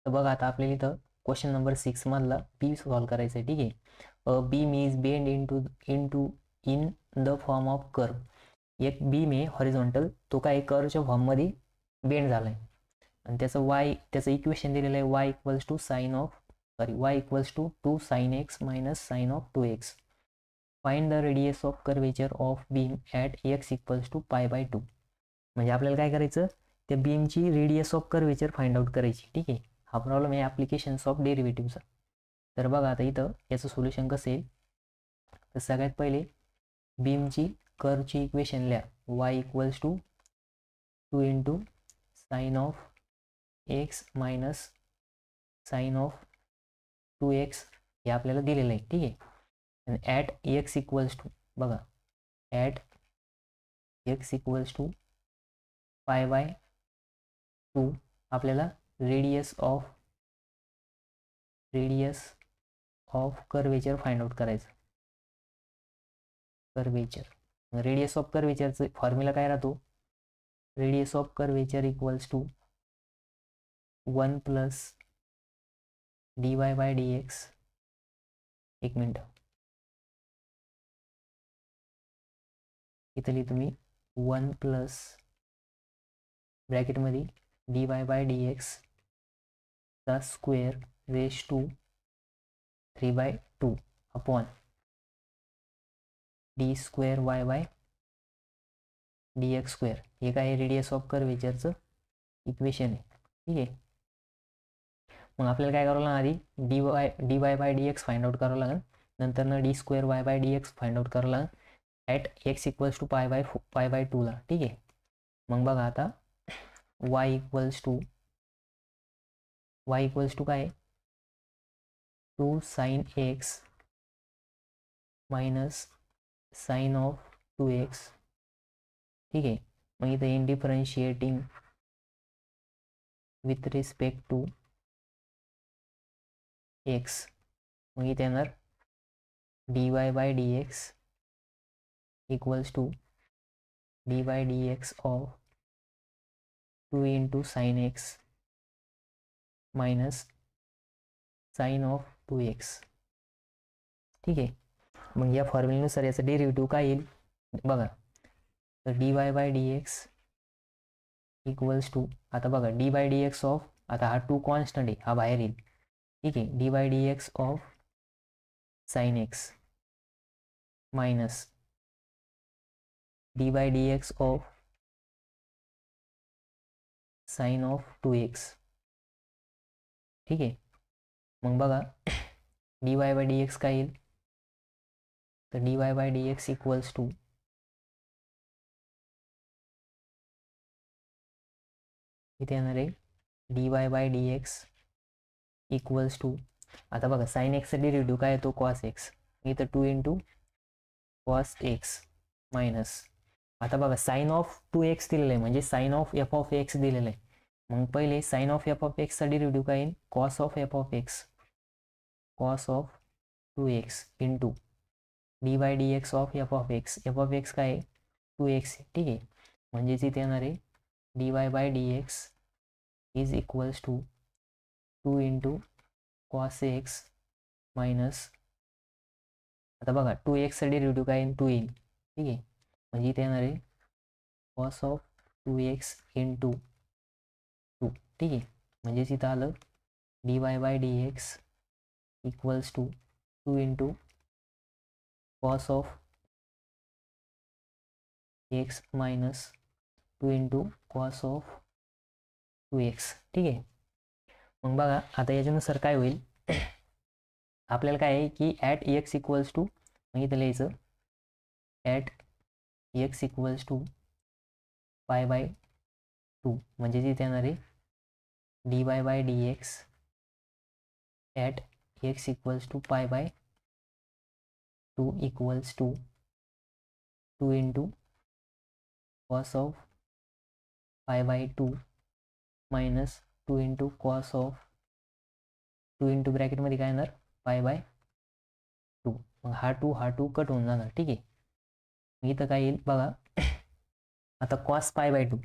तर बघा आता आपल्याला इथं क्वेश्चन नंबर 6 मधला बी सॉल्व्ह करायचा आहे. ठीक आहे. Beam is bend in the form of curve. एक बीम आहे हॉरिझॉन्टल, तो काय कर्वच्या फॉर्ममध्ये बेंड झालाय आणि त्याचं इक्वेशन दिलेलं आहे y equals to 2 sin x minus sine of 2x. Find the radius of curvature of beam at x equals to π/2. म्हणजे आपल्याला काय करायचं, त्या बीमची radius of curvature find out करायची. ठीक आहे. हा प्रॉब्लेम आहे ॲप्लिकेशन्स ऑफ डेरिव्हेटिव्हचा. तर बघा आता इथं याचं सोल्युशन कसं आहे. तर सगळ्यात पहिले बीमची कर्वची इक्वेशन लिहा y equals to 2 into sine of x minus sine of 2x हे आपल्याला दिलेलं आहे. ठीक आहे. आणि ॲट x इक्वल्स टू बघा ॲट x इक्वल्स टू π/2 आपल्याला radius of curvature find out करायचं. कर्वेचर रेडियस ऑफ कर्वेचरचं फॉर्म्युला काय राहतो, radius of curvature equals to 1 plus dy/dx. एक मिनिट, इथली तुम्ही 1 प्लस ब्रॅकेटमध्ये dy/dx चा square raise to 3/2 upon D square y/dx स्क्वेअर. हे काय रेडियस ऑफ कर्वेचरचं इक्वेशन आहे. ठीक आहे. मग आपल्याला काय करावं लागणार, आधी dy/dx फाइंड आउट करावं लागेल, नंतर D square y/dx find out करावं लागेल ॲट x इक्वल्स टू π/2 ला. ठीक आहे. मग बघा आता y इक्वल्स टू काय 2 sin x minus sine of 2x. ठीक आहे. मग इथं in differentiating with respect to x, मग इथे येणार dy/dx equals to dy/dx of 2 into sine x minus sine of 2x. ठीक आहे. मग या फॉर्म्युल्यानुसार याचं डेरिव्हेटिव्ह काय येईल बघा. तर dy/dx इक्वल्स टू, आता बघा dy/dx ऑफ, आता हा 2 कॉन्स्टंट आहे, हा बाहेर येईल. ठीक आहे. dy/dx of sine x minus dy/dx of sine of 2x. ठीक आहे. मग बघा dy/dx काय येईल, तर dy/dx इक्वल्स टू इथे येणार आहे dy/dx इक्वल्स टू, आता बघा साइन एक्सचा डेरिव्हेटिव्ह काय येतो कॉस एक्स, इथं 2 इंटू कॉस एक्स मायनस, आता बघा साइन ऑफ 2x दिलेलं आहे, म्हणजे sine of F of X दिलेलं आहे. मग पहिले साइन ऑफ एफ ऑफ एक्सचा डेरिव्हेटिव्ह काय येईल, cos of F of X, cos of 2x into dy/dx of F of X काय आहे 2x. ठीक आहे. म्हणजेच इथे येणार आहे dy/dx is equals to 2 into cos X minus, आता बघा 2x डेरिव्हेटिव्ह काय 2 येईल. ठीक आहे. म्हणजे इथे येणार आहे कॉस ऑफ 2x इंटू 2. ठीक आहे. म्हणजेच इथं आलं dy/dx equals to 2 into cos of x minus 2 into cos of 2x. ठीक आहे. मग बघा आता याच्यानुसार काय होईल, आपल्याला काय आहे की ॲट x इक्वल्स टू, मग इथं लिहायचं ॲट x इक्वल्स टू π/2, म्हणजे तिथे येणार आहे dy/dx at x equals to π/2 equals to 2 into cos of π/2 minus 2 into cos of 2 into ब्रॅकेटमध्ये काय येणार π/2. मग हा 2 कट होऊन जाणार. ठीक आहे. इथं काय येईल बघा, आता कॉस π/2,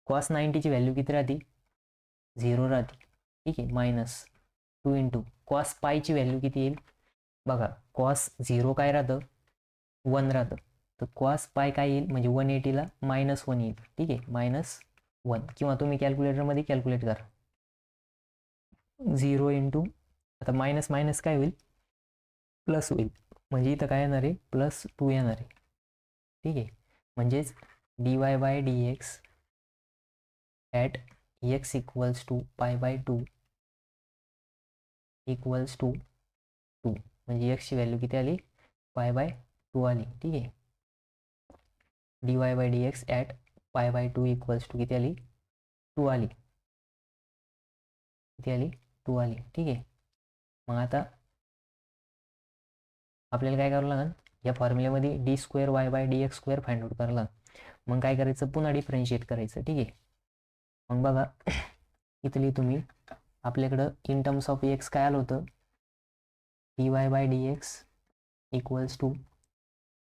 कॉस 90ची व्हॅल्यू किती राहते 0 राहते. ठीक आहे, मायनस 2 इंटू कॉस पायची व्हॅल्यू किती येईल बघा, कॉस 0 काय राहतं 1 राहतं, तर कॉस पाय काय येईल म्हणजे 180ला -1 येईल. ठीक आहे, -1 किंवा तुम्ही कॅल्क्युलेटरमध्ये कॅल्क्युलेट करा. 0 इंटू आता मायनस मायनस काय होईल प्लस होईल, म्हणजे इथं काय येणार आहे +2 येणार आहे. ठीक आहे, म्हणजेच dy/dx at x equals to π/2 equals to 2, म्हणजे x ची व्हॅल्यू किती आली π/2 आली. ठीक आहे, dy/dx ॲट π/2 इक्वल्स टू किती आली 2 आली, किती आली 2 आली. ठीक आहे, मग आता आपल्याला काय करावं लागेल, या फॉर्म्युल्यामध्ये d2y/dx² फाइंड आउट करायला. मग काय करायचं, पुन्हा डिफरन्शिएट करायचं. ठीक आहे, मग बघा इथली तुम्ही आपल्याकडं इन टर्म्स ऑफ एक्स काय आलं होतं, dy/dx equals to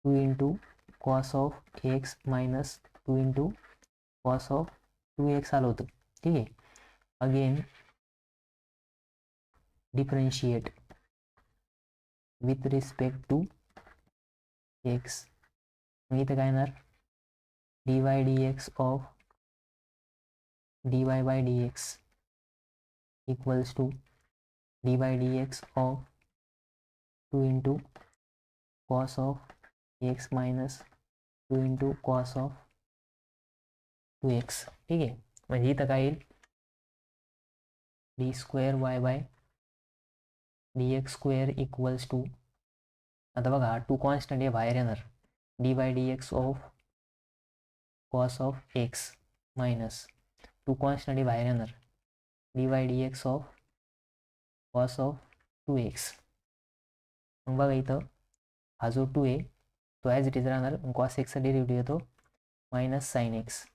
2 into cos of X minus 2 into cos of 2x आलं होतं. ठीक आहे, again differentiate with respect to X. मग इथं काय येणार dy/dx of dy/dx equals to dy/dx of 2 into cos of X minus 2 into cos of 2x. ठीक आहे, म्हणजे इथं काय येईल d2y/dx² इक्वल्स टू, आता बघा 2 कॉन्स्टंट आहे बाहेर येणार, dy/dx of cos of X minus 2 constant आहे बाहेर येणार, dy/dx of cos of 2x. मग बघा इथं हा जो 2 आहे तो ॲज इट इज राहणार, कॉस एक्सचा डेरिव्हेटिव्ह येतो -sin x.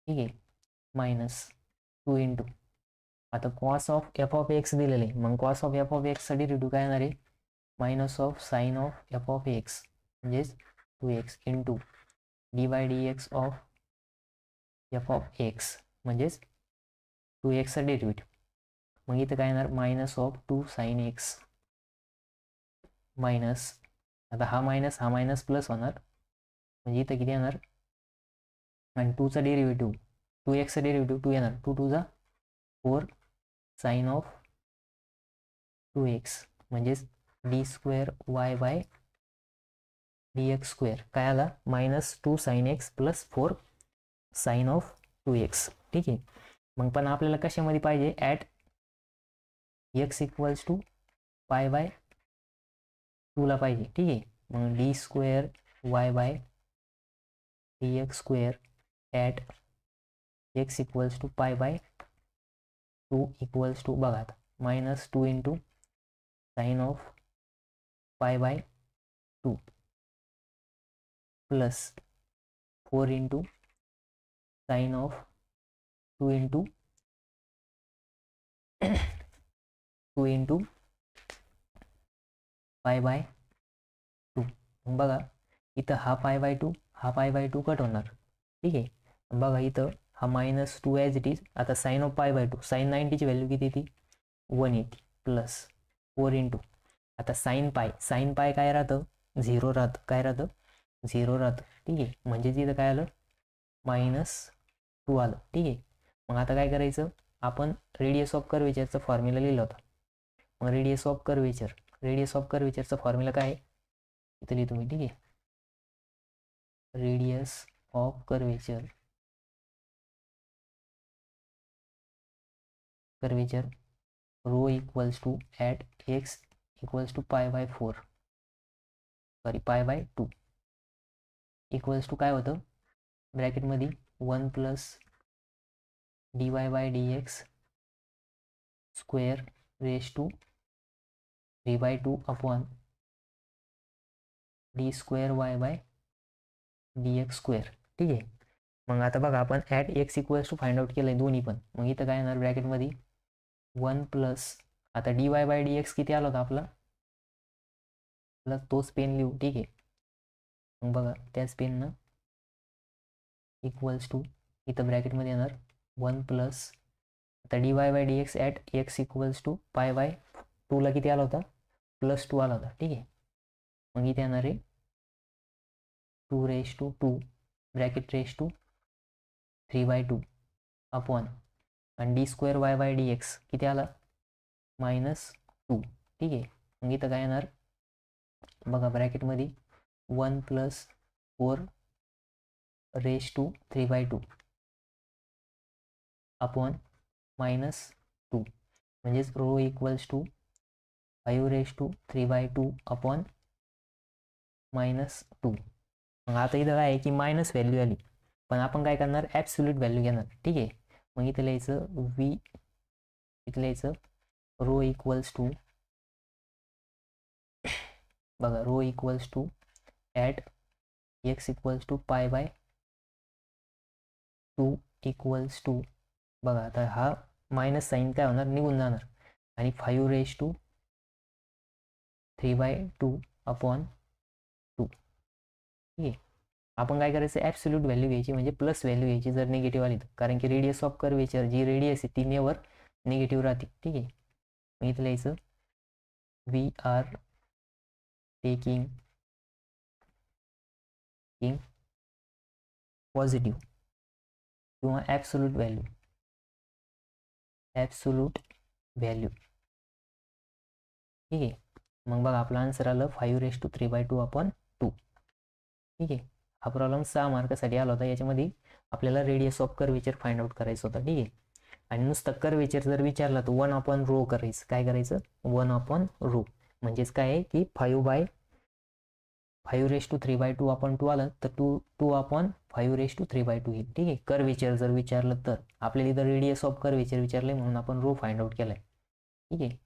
ठीक आहे, -2 इंटू आता कॉस ऑफ f(x) दिलेलं आहे, मग कॉस ऑफ f(x) डेरिव्हेटिव्ह काय येणार आहे -sin ऑफ f(x) म्हणजेच 2x into dy/dx of f(x) म्हणजेच 2x डेरिव्हेटिव्ह. मग इथं काय येणार -2sin x मायनस, आता हा मायनस प्लस होणार, म्हणजे इथं किती येणार, आणि 2चा डेरिव्हेटिव्ह 2x डेरिव्हेटिव्ह 2 येणार, 2 2 4 sin ऑफ 2x म्हणजेच d2y/dx² काय आला -2 sin x plus 4 sin of 2x. ठीक आहे, मग पण आपल्याला कशामध्ये पाहिजे ॲट x इक्वल्स टू π/2 ला पाहिजे. ठीक आहे, मग d2y/dx² at x equals to π/2 equals to बघा आता -2 into sine of π/2 plus 4 into sine of 2 into 2 into π/2. बघा इथं हा π/2 कट होणार. ठीक आहे, बघा इथं हा -2 ॲज इट इज, आता साइन ऑफ π/2 sin 90ची व्हॅल्यू किती येते 180 प्लस 4 इंटू आता साइन पाय काय राहतं 0 राहतं, काय राहतं 0 राहतं. ठीक आहे, म्हणजे इथं काय आलं -2 आलं. ठीक आहे, मग आता काय करायचं, आपण रेडियस ऑफ कर्वेचरचा फॉर्म्युला लिहिला होता. मग रेडियस ऑफ कर्वेचरचा फॉर्म्युला काय आहे इथं लिहितो मी. ठीक आहे, radius of curvature rho equals to at x equals to π/4 sorry π/2 equals to काय होतं ब्रॅकेटमध्ये 1 plus dy/dx² raise to 3/2 upon d2y/dx². ठीक आहे, मग आता बघा आपण at x equals to find out केलंय दोन्ही पण, मग इथं काय येणार ब्रॅकेटमध्ये 1 प्लस आता dy/dx किती आला होता आपला प्लस तोच पेन लिहू. ठीक आहे, मग बघा त्याच पेननं इक्वल्स टू इथं ब्रॅकेटमध्ये येणार 1 प्लस आता dy by dx at x equals to pi by 2ला किती आला होता +2 आला होता. ठीक आहे, मग इथे येणार आहे 2 ब्रॅकेट रेस टू 3/2 अपॉन आणि d² y बाय dx किती आला -2. ठीक आहे, मग इथं काय येणार बघा ब्रॅकेटमध्ये 1 + 4 रेस टू 3/2 अपॉन -2 म्हणजेच rho equals to 5 raise to 3/2 upon -2. मग आता इथं काय आहे की मायनस व्हॅल्यू आली, पण आपण काय करणार ॲब्सोल्यूट व्हॅल्यू घेणार. ठीक आहे, मग इथं लिहायचं इथं लिहायचं रो इक्वल्स टू बघा rho equals to at x equals to pi by 2 equals to बघा आता हा मायनस साईन काय होणार निघून जाणार आणि 5 रेस टू 3/2 अपॉन 2. ठीक आहे, आपण काय करायचं ॲब्सोल्यूट व्हॅल्यू घ्यायची म्हणजे प्लस व्हॅल्यू घ्यायची जर निगेटिव्ह आली तर, कारण की रेडियस ऑफ कर्वेचर जी रेडियस आहे ती नेवर निगेटिव्ह राहते. ठीक आहे, मग इथं लिहायचं वी आर टेकिंग पॉझिटिव्ह किंवा ॲब्सोल्यूट व्हॅल्यू. ठीक आहे, मग बघा आपला आन्सर आलं 5 रेस टू 3/2 अपॉन 2. ठीक आहे, हा प्रॉब्लेम 6 मार्कासाठी आला होता. याच्यामध्ये आपल्याला radius of curvature find out करायचं होतं. ठीक आहे, आणि नुसतं कर्वेचर जर विचारला तर 1 अपॉन रो करायचं. काय करायचं 1 अपॉन रो म्हणजेच काय आहे की 5 रेस टू 3/2 अपॉन 2 आलं तर 2 अपॉन 5 रेस टू 3/2 येईल. ठीक आहे, कर्वेचर जर विचारलं तर आपल्याला इथं रेडियस ऑफ कर्वेचर विचारलंय म्हणून आपण रो फाइंड आउट केलाय. ठीक आहे,